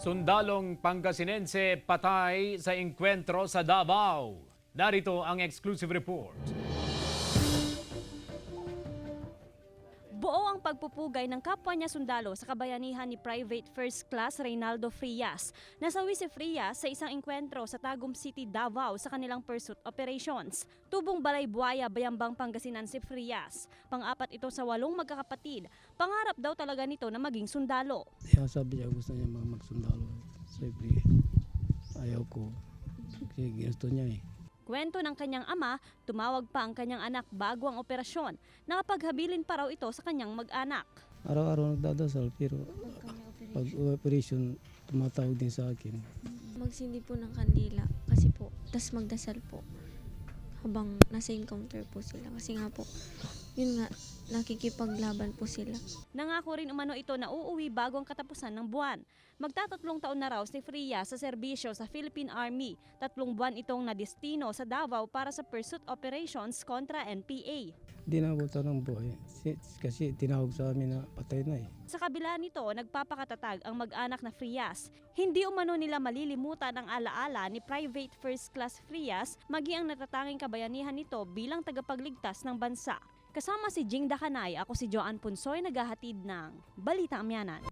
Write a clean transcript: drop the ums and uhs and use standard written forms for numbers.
Sundalong Pangasinense patay sa engkwentro sa Davao. Narito ang exclusive report. Buo ang pagpupugay ng kapwa niya sundalo sa kabayanihan ni Private First Class Reynaldo Frias. Nasawi si Frias sa isang engkwentro sa Tagum City, Davao sa kanilang pursuit operations. Tubong Balay Buaya, Bayambang, Pangasinan si Frias. Pang-apat ito sa 8 magkakapatid. Pangarap daw talaga nito na maging sundalo. Sabi niya gusto niya magsundalo. Siyempre, ayaw ko. Kasi gusto niya eh. Kwento ng kanyang ama, tumawag pa ang kanyang anak bago ang operasyon. Nakapaghabilin pa raw ito sa kanyang mag-anak. Araw-araw nagdadasal pero pag operation tumatawag din sa akin. Magsindi po ng kandila kasi po, tas magdasal po habang nasa encounter po sila. Kasi nga po, yun nga, nakikipaglaban po sila. Nangako rin umano ito na uuwi bago ang katapusan ng buwan. Magtatatlong taon na raw si Frias sa serbisyo sa Philippine Army. 3 buwan itong nadestino sa Davao para sa pursuit operations kontra NPA. Di na abutan ng buhay kasi tinawag sa amin na patay na eh. Sa kabila nito, nagpapakatatag ang mag-anak na Frias. Hindi umano nila malilimutan ang alaala ni Private First Class Frias, maging ang natatanging kabayanihan nito bilang tagapagligtas ng bansa. Kasama si Jing Dakanay, ako si Joanne Punsoy, naghahatid ng Balita Amyanan.